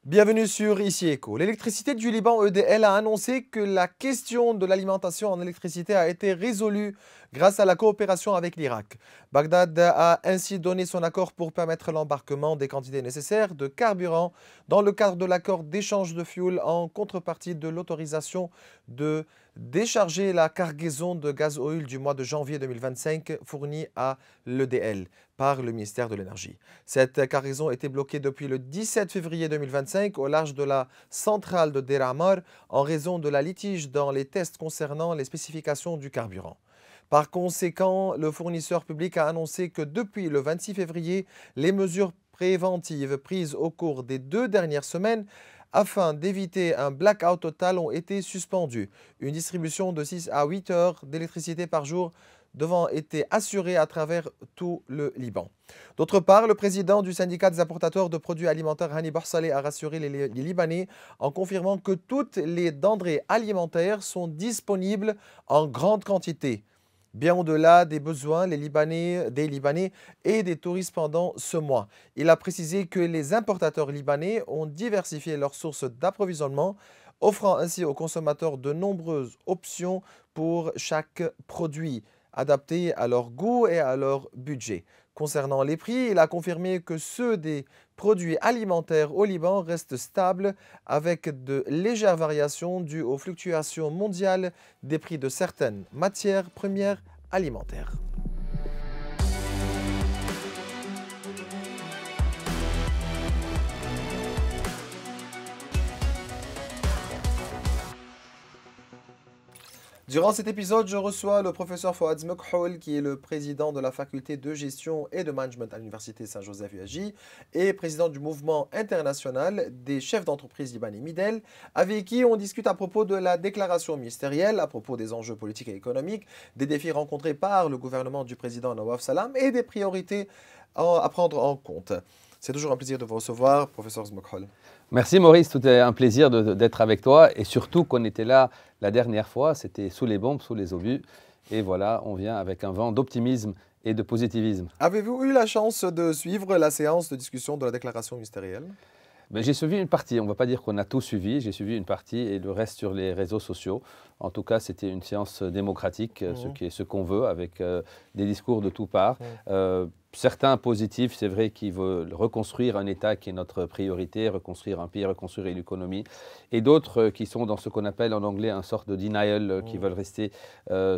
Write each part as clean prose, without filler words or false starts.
Bienvenue sur Ici Éco. L'électricité du Liban EDL a annoncé que la question de l'alimentation en électricité a été résolue grâce à la coopération avec l'Irak. Bagdad a ainsi donné son accord pour permettre l'embarquement des quantités nécessaires de carburant dans le cadre de l'accord d'échange de fuel en contrepartie de l'autorisation de décharger la cargaison de gazoil du mois de janvier 2025 fournie à l'EDL par le ministère de l'Énergie. Cette cargaison était bloquée depuis le 17 février 2025 au large de la centrale de Deir Ammar en raison de la litige dans les tests concernant les spécifications du carburant. Par conséquent, le fournisseur public a annoncé que depuis le 26 février, les mesures préventives prises au cours des 2 dernières semaines afin d'éviter un blackout total ont été suspendues. Une distribution de 6 à 8 heures d'électricité par jour devant être assurée à travers tout le Liban. D'autre part, le président du syndicat des importateurs de produits alimentaires, Hani Borsaleh, a rassuré les Libanais en confirmant que toutes les denrées alimentaires sont disponibles en grande quantité, bien au-delà des besoins des Libanais et des touristes pendant ce mois. Il a précisé que les importateurs libanais ont diversifié leurs sources d'approvisionnement, offrant ainsi aux consommateurs de nombreuses options pour chaque produit, adaptés à leur goût et à leur budget. Concernant les prix, il a confirmé que ceux des produits alimentaires au Liban restent stables avec de légères variations dues aux fluctuations mondiales des prix de certaines matières premières alimentaires. Durant cet épisode, je reçois le professeur Fouad Zmekhoul, qui est le président de la faculté de gestion et de management à l'université Saint-Joseph-UAJ et président du mouvement international des chefs d'entreprise libanais Midel, avec qui on discute à propos de la déclaration ministérielle, à propos des enjeux politiques et économiques, des défis rencontrés par le gouvernement du président Nawaf Salam et des priorités à prendre en compte. C'est toujours un plaisir de vous recevoir, professeur Zmekhoul. Merci Maurice, tout est un plaisir d'être avec toi et surtout qu'on était là la dernière fois, c'était sous les bombes, sous les obus et voilà, on vient avec un vent d'optimisme et de positivisme. Avez-vous eu la chance de suivre la séance de discussion de la déclaration ministérielle ? J'ai suivi une partie, on ne va pas dire qu'on a tout suivi, j'ai suivi une partie et le reste sur les réseaux sociaux. En tout cas, c'était une séance démocratique, ce qu'on veut, avec des discours de toutes parts. Certains positifs, c'est vrai, qui veulent reconstruire un État qui est notre priorité, reconstruire un pays, reconstruire l'économie. Et d'autres qui sont dans ce qu'on appelle en anglais un sorte de denial, qui veulent rester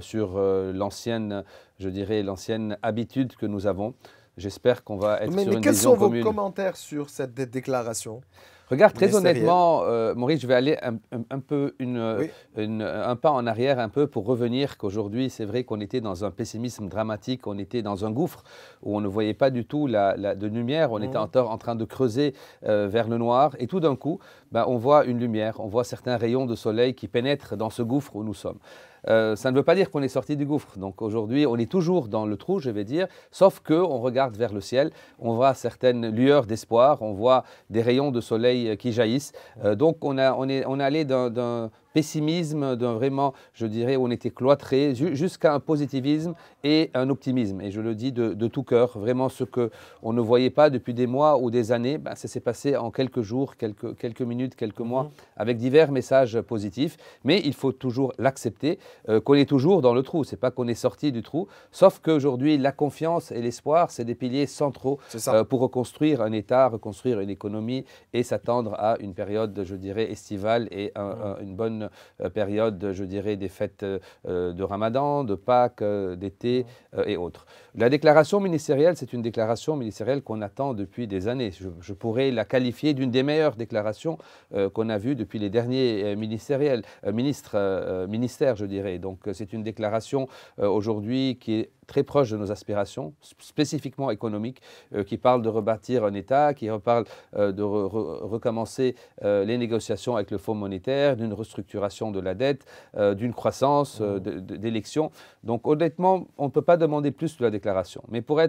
sur l'ancienne, je dirais, l'ancienne habitude que nous avons. J'espère qu'on va être sur une vision commune. Mais quels sont vos commentaires sur cette déclaration ? Regarde, très honnêtement, Maurice, je vais aller un pas en arrière un peu pour revenir qu'aujourd'hui, c'est vrai qu'on était dans un pessimisme dramatique, on était dans un gouffre où on ne voyait pas du tout de lumière, on était en train de creuser vers le noir et tout d'un coup, on voit une lumière, on voit certains rayons de soleil qui pénètrent dans ce gouffre où nous sommes. Ça ne veut pas dire qu'on est sorti du gouffre. Donc aujourd'hui, on est toujours dans le trou, je vais dire, sauf qu'on regarde vers le ciel, on voit certaines lueurs d'espoir, on voit des rayons de soleil qui jaillissent. Donc on est allé d'un pessimisme, d'un vraiment, je dirais, où on était cloîtré, jusqu'à un positivisme et un optimisme. Et je le dis de tout cœur, vraiment ce qu'on ne voyait pas depuis des mois ou des années, ça s'est passé en quelques jours, quelques minutes, quelques mois, avec divers messages positifs. Mais il faut toujours l'accepter, qu'on est toujours dans le trou. Ce n'est pas qu'on est sorti du trou, sauf qu'aujourd'hui, la confiance et l'espoir, c'est des piliers centraux pour reconstruire un État, reconstruire une économie et s'attendre à une période, je dirais, estivale et une bonne période, je dirais, des fêtes de Ramadan, de Pâques, d'été et autres. La déclaration ministérielle, c'est une déclaration ministérielle qu'on attend depuis des années. Je pourrais la qualifier d'une des meilleures déclarations qu'on a vues depuis les derniers ministères, je dirais. Donc c'est une déclaration aujourd'hui qui est très proche de nos aspirations, spécifiquement économiques, qui parle de rebâtir un État, qui parle de recommencer les négociations avec le Fonds monétaire, d'une restructuration de la dette, d'une croissance, d'élections. Donc honnêtement, on ne peut pas demander plus de la déclaration. Mais pour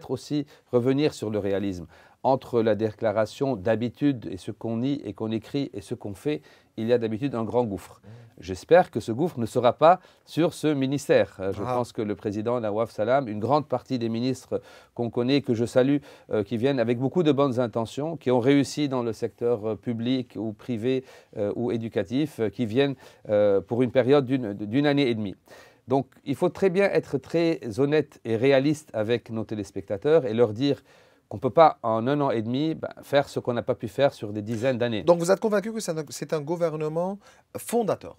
revenir sur le réalisme, entre la déclaration d'habitude et ce qu'on dit et qu'on écrit et ce qu'on fait, il y a d'habitude un grand gouffre. J'espère que ce gouffre ne sera pas sur ce ministère. Je pense que le président Nawaf Salam, une grande partie des ministres qu'on connaît, que je salue, qui viennent avec beaucoup de bonnes intentions, qui ont réussi dans le secteur public ou privé ou éducatif, qui viennent pour une période d'une année et demie. Donc il faut très bien être très honnête et réaliste avec nos téléspectateurs et leur dire qu'on ne peut pas, en un an et demi, faire ce qu'on n'a pas pu faire sur des dizaines d'années. Donc vous êtes convaincu que c'est un gouvernement fondateur?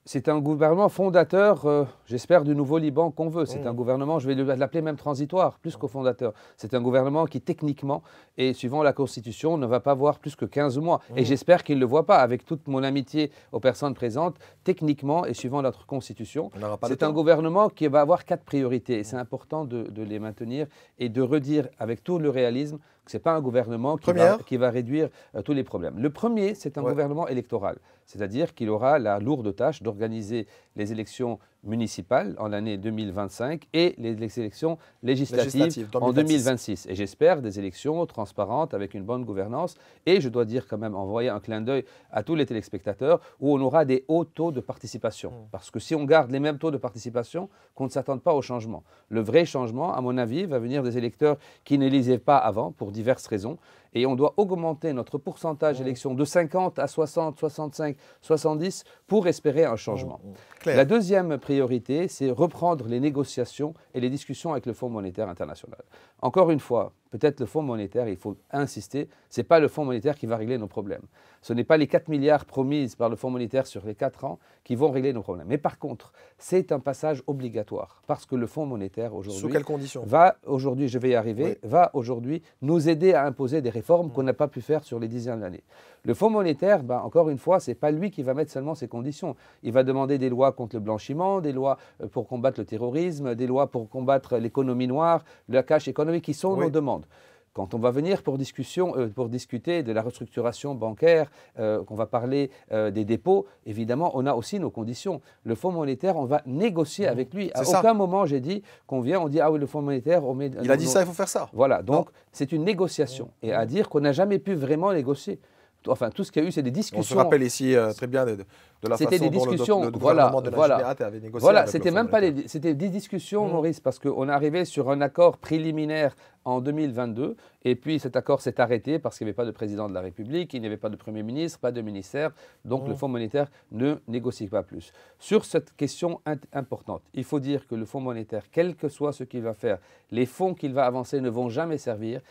C'est un gouvernement fondateur, j'espère, du nouveau Liban qu'on veut. C'est un gouvernement, je vais l'appeler même transitoire, plus qu'au fondateur. C'est un gouvernement qui, techniquement, et suivant la Constitution, ne va pas voir plus que 15 mois. Et j'espère qu'il ne le voit pas, avec toute mon amitié aux personnes présentes, techniquement et suivant notre Constitution. C'est un gouvernement qui va avoir 4 priorités. Et c'est important de les maintenir et de redire avec tout le réalisme que ce n'est pas un gouvernement qui va réduire tous les problèmes. Le premier, c'est un gouvernement électoral. C'est-à-dire qu'il aura la lourde tâche d'organiser les élections municipales en l'année 2025 et les élections législatives en 2026. Et j'espère des élections transparentes avec une bonne gouvernance. Et je dois dire quand même, envoyer un clin d'œil à tous les téléspectateurs où on aura des hauts taux de participation. Parce que si on garde les mêmes taux de participation, qu'on ne s'attende pas au changement. Le vrai changement, à mon avis, va venir des électeurs qui ne lisaient pas avant pour diverses raisons. Et on doit augmenter notre pourcentage d'élections de 50 à 60, 65, 70 pour espérer un changement. La deuxième priorité, c'est reprendre les négociations et les discussions avec le Fonds monétaire international. Encore une fois, peut-être le Fonds monétaire, il faut insister, ce n'est pas le Fonds monétaire qui va régler nos problèmes. Ce n'est pas les 4 milliards promises par le Fonds monétaire sur les 4 ans qui vont régler nos problèmes. Mais par contre, c'est un passage obligatoire parce que le Fonds monétaire aujourd'hui… Sous quelles conditions? Aujourd'hui, je vais y arriver, va aujourd'hui nous aider à imposer des réformes qu'on n'a pas pu faire sur les dizaines d'années. Le Fonds monétaire, encore une fois, ce n'est pas lui qui va mettre seulement ces conditions. Il va demander des lois contre le blanchiment, des lois pour combattre le terrorisme, des lois pour combattre l'économie noire, le cash économique qui sont nos demandes. Quand on va venir pour discuter de la restructuration bancaire, qu'on va parler des dépôts, évidemment, on a aussi nos conditions. Le Fonds monétaire, on va négocier avec lui. À aucun moment, j'ai dit qu'on vient, on dit « Ah oui, le Fonds monétaire, on met… » Il a dit ça, il faut faire ça. Voilà, donc c'est une négociation. Et à dire qu'on n'a jamais pu vraiment négocier. Enfin, tout ce qu'il y a eu, c'est des discussions. On se rappelle ici très bien de la façon des discussions, dont le gouvernement de la Générat avait négocié. Voilà, c'était même pas c'était des discussions, Maurice, parce qu'on est arrivé sur un accord préliminaire en 2022, et puis cet accord s'est arrêté parce qu'il n'y avait pas de président de la République, il n'y avait pas de Premier ministre, pas de ministère, donc le Fonds monétaire ne négocie pas plus. Sur cette question importante, il faut dire que le Fonds monétaire, quel que soit ce qu'il va faire, les fonds qu'il va avancer ne vont jamais servir.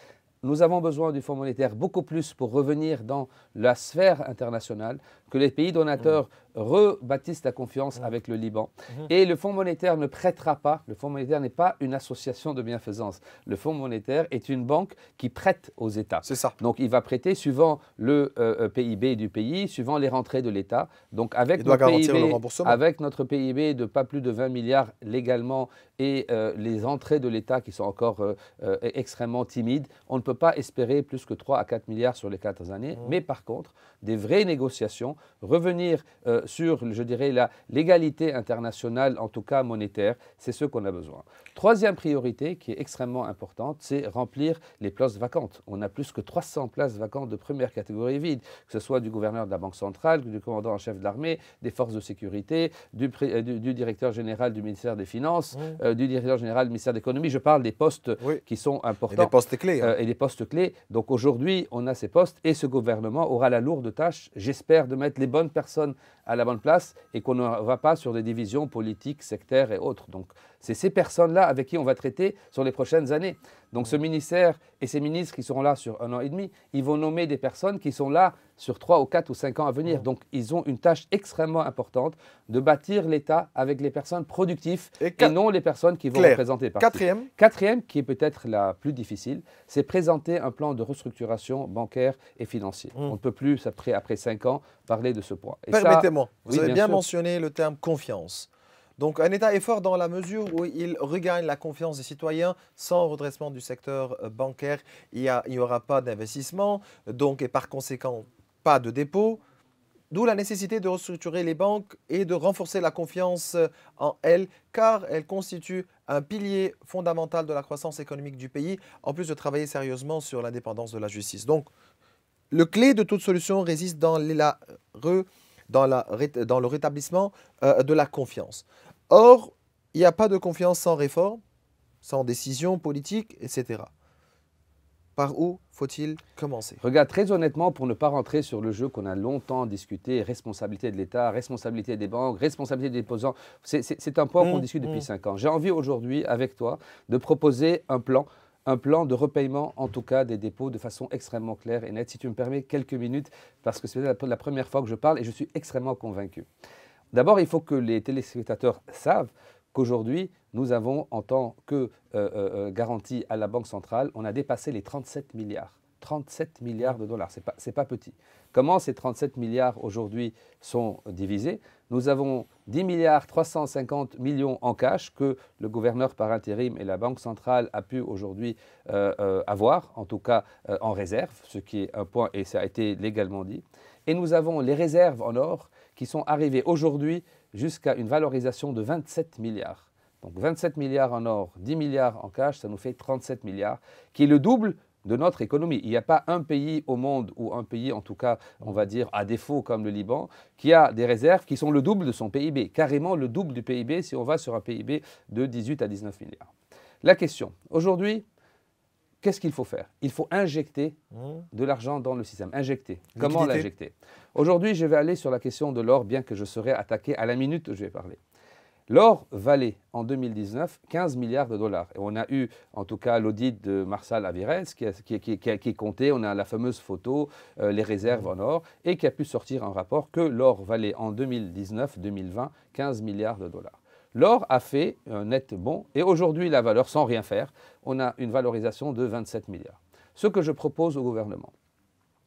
Nous avons besoin du Fonds monétaire beaucoup plus pour revenir dans la sphère internationale, que les pays donateurs rebâtissent la confiance avec le Liban. Et le Fonds monétaire ne prêtera pas, le Fonds monétaire n'est pas une association de bienfaisance. Le Fonds monétaire est une banque qui prête aux États. C'est ça. Donc il va prêter suivant le PIB du pays, suivant les rentrées de l'État. Donc avec notre PIB de pas plus de 20 milliards légalement et les entrées de l'État qui sont encore extrêmement timides, on ne peut pas espérer plus que 3 à 4 milliards sur les 4 années. Mais par contre, des vraies négociations, revenir sur, je dirais, la légalité internationale, en tout cas monétaire, c'est ce qu'on a besoin. Troisième priorité, qui est extrêmement importante, c'est remplir les places vacantes. On a plus que 300 places vacantes de première catégorie vides, que ce soit du gouverneur de la Banque centrale, du commandant en chef de l'armée, des forces de sécurité, du directeur général du ministère des Finances, du directeur général du ministère de l'Économie. Je parle des postes qui sont importants. Et des postes clés. Et des postes clés. Donc aujourd'hui, on a ces postes et ce gouvernement aura la lourde tâche, j'espère, de mettre les bonnes personnes à la bonne place et qu'on ne va pas sur des divisions politiques, sectaires et autres. Donc c'est ces personnes-là avec qui on va traiter sur les prochaines années. Donc ce ministère et ces ministres qui seront là sur 1 an et demi, ils vont nommer des personnes qui sont là sur 3 ou 4 ou 5 ans à venir. Donc ils ont une tâche extrêmement importante de bâtir l'État avec les personnes productives et non les personnes qui vont représenter parti. Quatrième, qui est peut-être la plus difficile, c'est présenter un plan de restructuration bancaire et financier. On ne peut plus, après 5 ans, parler de ce point. Permettez-moi, vous avez bien mentionné le terme confiance. Donc un État est fort dans la mesure où il regagne la confiance des citoyens. Sans redressement du secteur bancaire, il n'y aura pas d'investissement, donc et par conséquent pas de dépôt. D'où la nécessité de restructurer les banques et de renforcer la confiance en elles, car elles constituent un pilier fondamental de la croissance économique du pays, en plus de travailler sérieusement sur l'indépendance de la justice. Donc, le clé de toute solution réside dans dans le rétablissement de la confiance. Or, il n'y a pas de confiance sans réforme, sans décision politique, etc. Par où faut-il commencer? Regarde, très honnêtement, pour ne pas rentrer sur le jeu qu'on a longtemps discuté, responsabilité de l'État, responsabilité des banques, responsabilité des déposants, c'est un point qu'on discute depuis 5 ans. J'ai envie aujourd'hui, avec toi, de proposer un plan de repaiement, en tout cas, des dépôts de façon extrêmement claire et nette. Si tu me permets quelques minutes, parce que c'est la première fois que je parle et je suis extrêmement convaincu. D'abord, il faut que les téléspectateurs savent qu'aujourd'hui, nous avons, en tant que garantie à la Banque centrale, on a dépassé les 37 milliards. 37 milliards de dollars, c'est pas petit. Comment ces 37 milliards aujourd'hui sont divisés? Nous avons 10 milliards 350 millions en cash que le gouverneur par intérim et la Banque centrale a pu aujourd'hui avoir, en tout cas en réserve, ce qui est un point et ça a été légalement dit. Et nous avons les réserves en or qui sont arrivées aujourd'hui jusqu'à une valorisation de 27 milliards. Donc 27 milliards en or, 10 milliards en cash, ça nous fait 37 milliards, qui est le double de notre économie. Il n'y a pas un pays au monde, ou un pays en tout cas, on va dire, à défaut comme le Liban, qui a des réserves qui sont le double de son PIB, carrément le double du PIB si on va sur un PIB de 18 à 19 milliards. La question, aujourd'hui, qu'est-ce qu'il faut faire? Il faut injecter de l'argent dans le système. Injecter. Comment l'injecter? Aujourd'hui, je vais aller sur la question de l'or, bien que je serai attaqué à la minute où je vais parler. L'or valait en 2019 15 milliards de dollars. Et on a eu en tout cas l'audit de Marcel Avirez qui comptait, on a la fameuse photo, les réserves en or, et qui a pu sortir un rapport que l'or valait en 2019-2020 15 milliards de dollars. L'or a fait un net bond et aujourd'hui la valeur, sans rien faire, on a une valorisation de 27 milliards. Ce que je propose au gouvernement,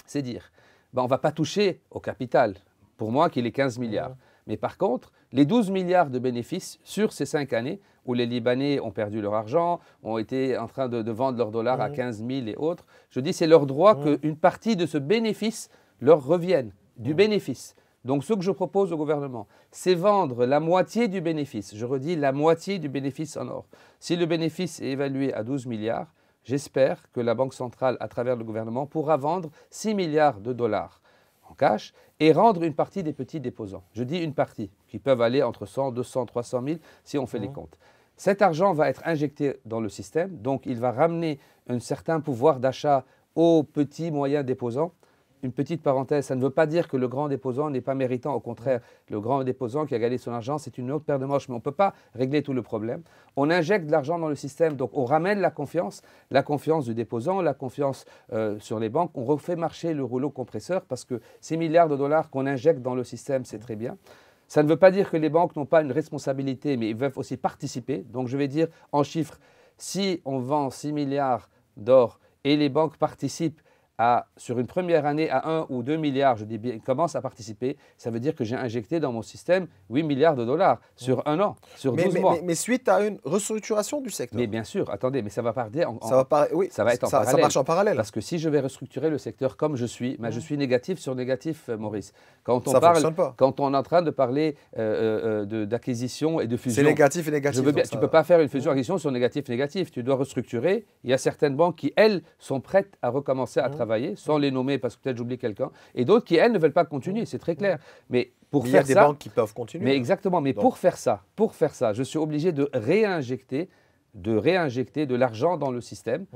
c'est dire, on ne va pas toucher au capital, pour moi qu'il est 15 milliards. Mais par contre, les 12 milliards de bénéfices sur ces 5 années où les Libanais ont perdu leur argent, ont été en train de vendre leurs dollars à 15 000 et autres, je dis c'est leur droit qu'une partie de ce bénéfice leur revienne, du bénéfice. Donc ce que je propose au gouvernement, c'est vendre la moitié du bénéfice. Je redis, la moitié du bénéfice en or. Si le bénéfice est évalué à 12 milliards, j'espère que la Banque centrale, à travers le gouvernement, pourra vendre 6 milliards de dollars en cash et rendre une partie des petits déposants. Je dis une partie, qui peuvent aller entre 100, 200, 300 000 si on fait les comptes. Cet argent va être injecté dans le système, donc il va ramener un certain pouvoir d'achat aux petits, moyens déposants. Une petite parenthèse, ça ne veut pas dire que le grand déposant n'est pas méritant. Au contraire, le grand déposant qui a gagné son argent, c'est une autre paire de manches, mais on ne peut pas régler tout le problème. On injecte de l'argent dans le système, donc on ramène la confiance du déposant, la confiance sur les banques. On refait marcher le rouleau compresseur parce que ces milliards de dollars qu'on injecte dans le système, c'est très bien. Ça ne veut pas dire que les banques n'ont pas une responsabilité, mais ils peuvent aussi participer. Donc je vais dire en chiffres, si on vend 6 milliards d'or et les banques participent sur une première année à 1 ou 2 milliards, je dis bien, commence à participer, ça veut dire que j'ai injecté dans mon système 8 milliards de dollars sur un an, sur 12 mois. Mais suite à une restructuration du secteur. Mais bien sûr, attendez, mais ça va partir oui, ça va être en parallèle. Ça marche en parallèle. Parce que si je vais restructurer le secteur comme je suis, je suis négatif sur négatif, Maurice. Quand on ça ne fonctionne pas. Quand on est en train de parler d'acquisition et de fusion. C'est négatif et négatif. Tu ne peux pas faire une fusion-acquisition sur négatif-négatif. Tu dois restructurer. Il y a certaines banques qui, elles, sont prêtes à recommencer à travailler, sans les nommer parce que peut-être j'oublie quelqu'un, et d'autres qui, elles, ne veulent pas continuer, c'est très clair. Mais pour faire ça, il y a des banques qui peuvent continuer. Mais exactement, mais pour faire ça, je suis obligé de réinjecter de l'argent dans le système.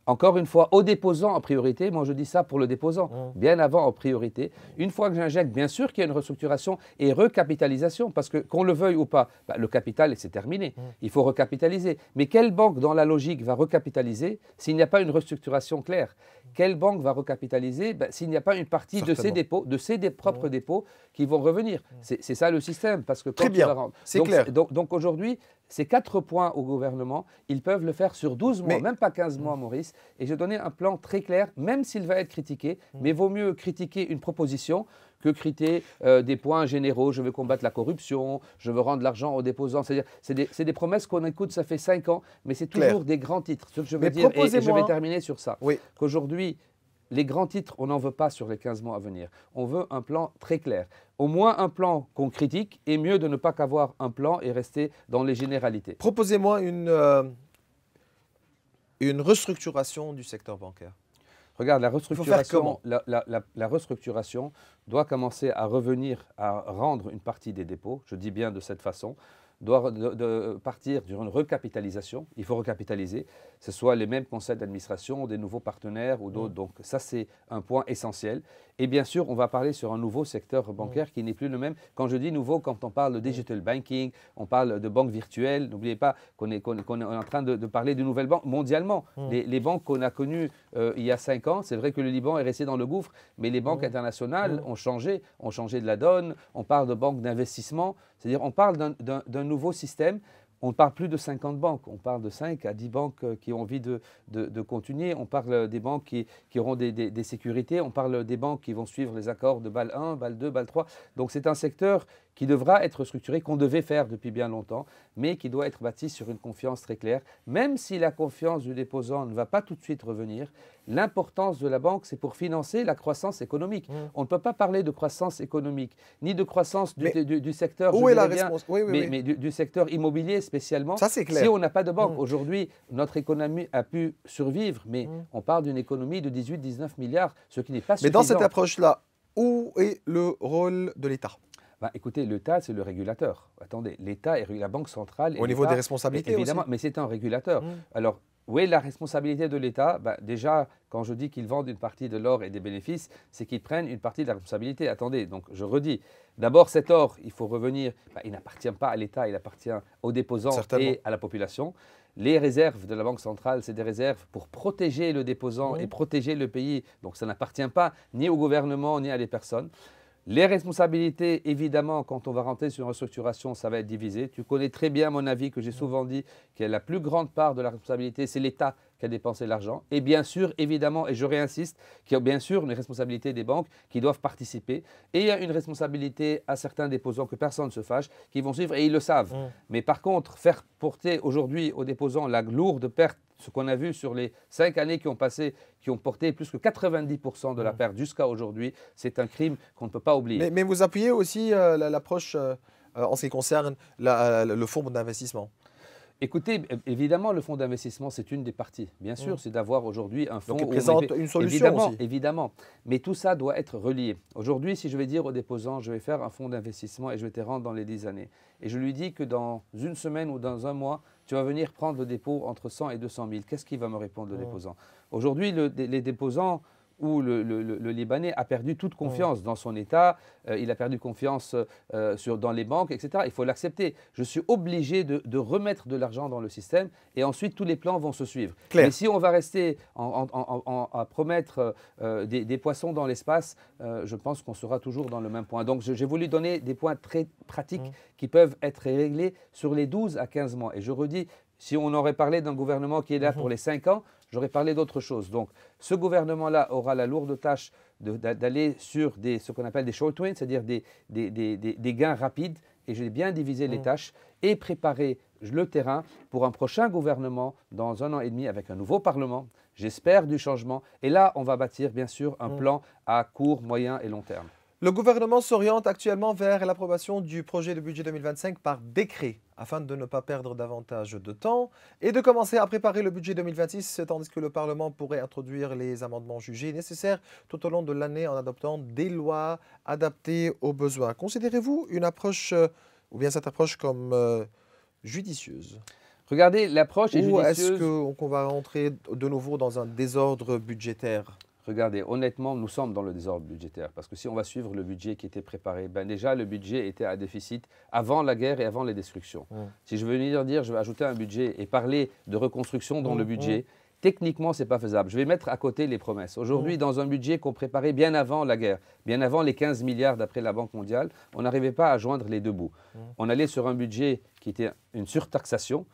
Encore une fois, aux déposants en priorité. Moi, je dis ça pour le déposant, bien avant en priorité. Une fois que j'injecte, bien sûr qu'il y a une restructuration et recapitalisation, parce que qu'on le veuille ou pas, le capital, c'est terminé. Il faut recapitaliser. Mais quelle banque, dans la logique, va recapitaliser s'il n'y a pas une restructuration claire? Quelle banque va recapitaliser s'il n'y a pas une partie de ses dépôts, de ses propres dépôts qui vont revenir? C'est ça le système. Parce que très bien, c'est clair. Donc aujourd'hui, ces 4 points au gouvernement, ils peuvent le faire sur 12 mois, même pas 15 mois, Maurice. Et je donnais un plan très clair, même s'il va être critiqué, mais vaut mieux critiquer une proposition que critiquer des points généraux. Je veux combattre la corruption, je veux rendre l'argent aux déposants. C'est-à-dire, c'est des promesses qu'on écoute, ça fait 5 ans, mais c'est toujours des grands titres. Ce que je veux dire, et je vais terminer sur ça, qu'aujourd'hui, les grands titres, on n'en veut pas sur les 15 mois à venir. On veut un plan très clair. Au moins un plan qu'on critique, et mieux de ne pas qu'avoir un plan et rester dans les généralités. Proposez-moi une restructuration du secteur bancaire. Regarde, la Il faut faire restructuration, comment? la restructuration doit commencer à revenir à rendre une partie des dépôts, je dis bien de cette façon, doit partir d'une recapitalisation. Il faut recapitaliser, que ce soit les mêmes conseils d'administration, des nouveaux partenaires ou d'autres. Donc ça, c'est un point essentiel. Et bien sûr, on va parler sur un nouveau secteur bancaire qui n'est plus le même. Quand je dis nouveau, quand on parle de digital banking, on parle de banques virtuelles. N'oubliez pas qu'on est en train de parler de nouvelles banques mondialement. Les banques qu'on a connues il y a 5 ans, c'est vrai que le Liban est resté dans le gouffre, mais les banques internationales ont changé de la donne. On parle de banques d'investissement, c'est-à-dire on parle d'un nouveau système. On ne parle plus de 50 banques, on parle de 5 à 10 banques qui ont envie de continuer. On parle des banques qui auront des sécurités, on parle des banques qui vont suivre les accords de BAL 1, BAL 2, BAL 3. Donc c'est un secteur qui devra être structuré, qu'on devait faire depuis bien longtemps, mais qui doit être bâti sur une confiance très claire. Même si la confiance du déposant ne va pas tout de suite revenir, l'importance de la banque, c'est pour financer la croissance économique. On ne peut pas parler de croissance économique, ni de croissance du secteur, où est la responsabilité mais du secteur immobilier spécialement. Ça, c'est clair. Si on n'a pas de banque, aujourd'hui, notre économie a pu survivre, mais on parle d'une économie de 18-19 milliards, ce qui n'est pas suffisant. Mais dans cette approche-là, où est le rôle de l'État? Ben, écoutez, l'État, c'est le régulateur. Attendez, l'État et la Banque centrale. Au niveau des responsabilités évidemment, aussi. mais c'est un régulateur. Alors, où est la responsabilité de l'État? Ben, déjà, quand je dis qu'ils vendent une partie de l'or et des bénéfices, c'est qu'ils prennent une partie de la responsabilité. Attendez, donc je redis. D'abord, cet or, il faut revenir. Ben, il n'appartient pas à l'État, il appartient aux déposants et à la population. Les réserves de la Banque centrale, c'est des réserves pour protéger le déposant et protéger le pays. Donc, ça n'appartient pas ni au gouvernement ni à des personnes. Les responsabilités, évidemment, quand on va rentrer sur une restructuration, ça va être divisé. Tu connais très bien mon avis que j'ai souvent dit que la plus grande part de la responsabilité, c'est l'État qui a dépensé l'argent. Et bien sûr, évidemment, et je réinsiste, qu'il y a bien sûr une responsabilité des banques qui doivent participer. Et il y a une responsabilité à certains déposants que personne ne se fâche, qui vont suivre et ils le savent. Mais par contre, faire porter aujourd'hui aux déposants la lourde perte, ce qu'on a vu sur les 5 années qui ont passé, qui ont porté plus que 90% de la perte jusqu'à aujourd'hui, c'est un crime qu'on ne peut pas oublier. Mais vous appuyez aussi l'approche en ce qui concerne le fonds d'investissement. Écoutez, évidemment, le fonds d'investissement, c'est une des parties. Bien sûr, c'est d'avoir aujourd'hui un fonds. Donc, il présente une solution évidemment, aussi. Évidemment, mais tout ça doit être relié. Aujourd'hui, si je vais dire aux déposants, je vais faire un fonds d'investissement et je vais te rendre dans les 10 années. Et je lui dis que dans une semaine ou dans un mois, tu vas venir prendre le dépôt entre 100 et 200 000. Qu'est-ce qu'il va me répondre, le déposant? Aujourd'hui, les déposants où le Libanais a perdu toute confiance dans son État, il a perdu confiance dans les banques, etc. Il faut l'accepter. Je suis obligé de remettre de l'argent dans le système et ensuite tous les plans vont se suivre. Mais si on va rester à promettre des poissons dans l'espace, je pense qu'on sera toujours dans le même point. Donc j'ai voulu donner des points très pratiques qui peuvent être réglés sur les 12 à 15 mois. Et je redis, si on aurait parlé d'un gouvernement qui est là pour les 5 ans, j'aurais parlé d'autre chose. Donc, ce gouvernement-là aura la lourde tâche d'aller sur ce qu'on appelle des short wins, c'est-à-dire des gains rapides. Et j'ai bien divisé les tâches et préparé le terrain pour un prochain gouvernement dans 1 an et demi avec un nouveau Parlement. J'espère du changement. Et là, on va bâtir, bien sûr, un plan à court, moyen et long terme. Le gouvernement s'oriente actuellement vers l'approbation du projet de budget 2025 par décret, afin de ne pas perdre davantage de temps et de commencer à préparer le budget 2026, tandis que le Parlement pourrait introduire les amendements jugés nécessaires tout au long de l'année en adoptant des lois adaptées aux besoins. Considérez-vous une approche, ou bien cette approche comme judicieuse? Regardez, l'approche est judicieuse. Ou est-ce qu'on va rentrer de nouveau dans un désordre budgétaire? Regardez, honnêtement, nous sommes dans le désordre budgétaire parce que si on va suivre le budget qui était préparé, ben déjà le budget était à déficit avant la guerre et avant les destructions. Si je veux venir dire, je vais ajouter un budget et parler de reconstruction dans le budget, techniquement, ce n'est pas faisable. Je vais mettre à côté les promesses. Aujourd'hui, dans un budget qu'on préparait bien avant la guerre, bien avant les 15 milliards d'après la Banque mondiale, on n'arrivait pas à joindre les deux bouts. On allait sur un budget qui était une surtaxation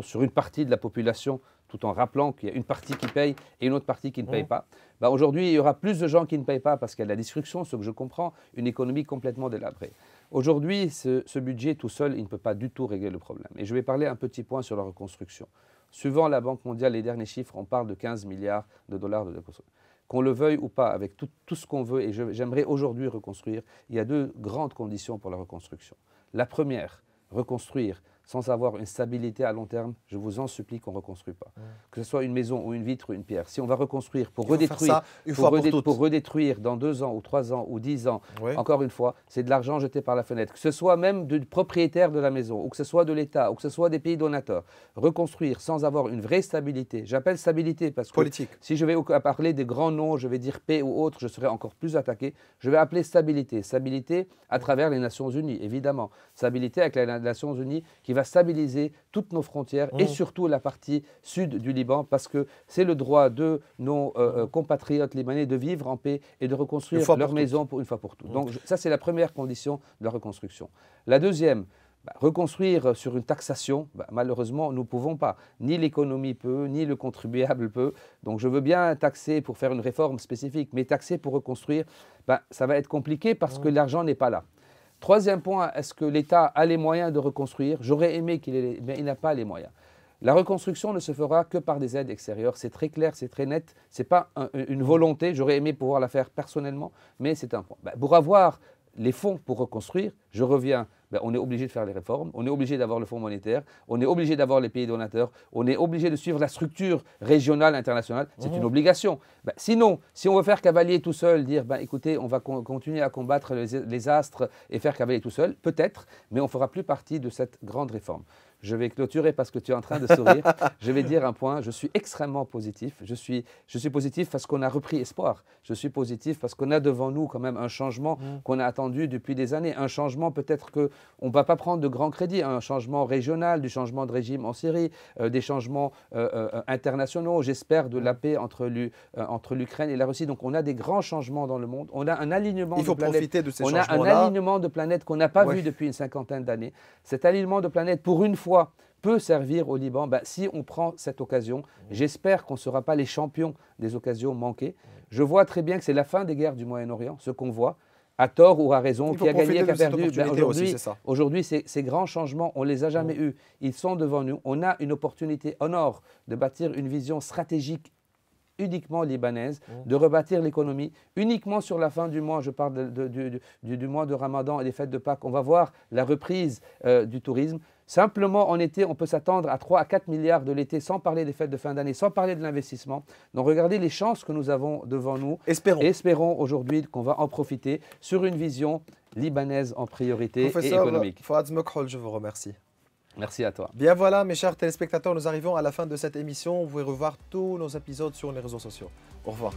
sur une partie de la population, tout en rappelant qu'il y a une partie qui paye et une autre partie qui ne paye pas. Ben aujourd'hui, il y aura plus de gens qui ne payent pas parce qu'il y a de la destruction, ce que je comprends, une économie complètement délabrée. Aujourd'hui, ce budget tout seul, il ne peut pas du tout régler le problème. Et je vais parler un petit point sur la reconstruction. Suivant la Banque mondiale, les derniers chiffres, on parle de 15 milliards de dollars de reconstruction. qu'on le veuille ou pas, avec tout ce qu'on veut, et j'aimerais aujourd'hui reconstruire, il y a deux grandes conditions pour la reconstruction. La première, reconstruire sans avoir une stabilité à long terme, je vous en supplie qu'on ne reconstruise pas. Que ce soit une maison ou une vitre ou une pierre. Si on va reconstruire pour redétruire dans 2 ans ou 3 ans ou 10 ans, encore une fois, c'est de l'argent jeté par la fenêtre. Que ce soit même du propriétaire de la maison, ou que ce soit de l'État, ou que ce soit des pays donateurs. Reconstruire sans avoir une vraie stabilité. J'appelle stabilité parce que si je vais parler des grands noms, je vais dire paix ou autre, je serai encore plus attaqué. Je vais appeler stabilité. Stabilité à travers les Nations Unies, évidemment. Stabilité avec les Nations Unies qui va stabiliser toutes nos frontières et surtout la partie sud du Liban parce que c'est le droit de nos compatriotes libanais de vivre en paix et de reconstruire leur maison une fois pour toutes. Donc ça, c'est la première condition de la reconstruction. La deuxième, reconstruire sur une taxation, malheureusement, nous ne pouvons pas. Ni l'économie peut, ni le contribuable peut. Donc je veux bien taxer pour faire une réforme spécifique, mais taxer pour reconstruire, ça va être compliqué parce que l'argent n'est pas là. Troisième point, est-ce que l'État a les moyens de reconstruire? J'aurais aimé qu'il ait, mais il n'a pas les moyens. La reconstruction ne se fera que par des aides extérieures. C'est très clair, c'est très net. Ce n'est pas une volonté. J'aurais aimé pouvoir la faire personnellement, mais c'est un point. Pour avoir les fonds pour reconstruire, je reviens, on est obligé de faire les réformes, on est obligé d'avoir le fonds monétaire, on est obligé d'avoir les pays donateurs, on est obligé de suivre la structure régionale, internationale. C'est une obligation. Sinon, si on veut faire cavalier tout seul, dire écoutez, on va continuer à combattre les astres et faire cavalier tout seul, peut-être, mais on ne fera plus partie de cette grande réforme. Je vais clôturer parce que tu es en train de sourire. Je vais dire un point, je suis extrêmement positif. Je suis positif parce qu'on a repris espoir. Je suis positif parce qu'on a devant nous quand même un changement qu'on a attendu depuis des années. Un changement peut-être qu'on ne va pas prendre de grands crédits. Un changement régional, du changement de régime en Syrie, des changements internationaux, j'espère de la paix entre l'Ukraine et la Russie. Donc on a des grands changements dans le monde. On a un alignement Il faut profiter de ces changements-là. On a un alignement de planètes qu'on n'a pas vu depuis une cinquantaine d'années. Cet alignement de planètes, pour une fois, peut servir au Liban. Si on prend cette occasion, j'espère qu'on ne sera pas les champions des occasions manquées. Je vois très bien que c'est la fin des guerres du Moyen-Orient, ce qu'on voit, à tort ou à raison, qui a gagné, qui a perdu. Aujourd'hui, ces grands changements, on ne les a jamais eus. Ils sont devant nous. On a une opportunité en or de bâtir une vision stratégique uniquement libanaise, de rebâtir l'économie, uniquement sur la fin du mois, je parle du mois de Ramadan et des fêtes de Pâques, on va voir la reprise du tourisme. Simplement, en été, on peut s'attendre à 3 à 4 milliards de l'été, sans parler des fêtes de fin d'année, sans parler de l'investissement. Donc, regardez les chances que nous avons devant nous. Espérons aujourd'hui qu'on va en profiter sur une vision libanaise en priorité et économique. Fouad Mekhoul, je vous remercie. Merci à toi. Bien voilà, mes chers téléspectateurs, nous arrivons à la fin de cette émission. Vous pouvez revoir tous nos épisodes sur les réseaux sociaux. Au revoir.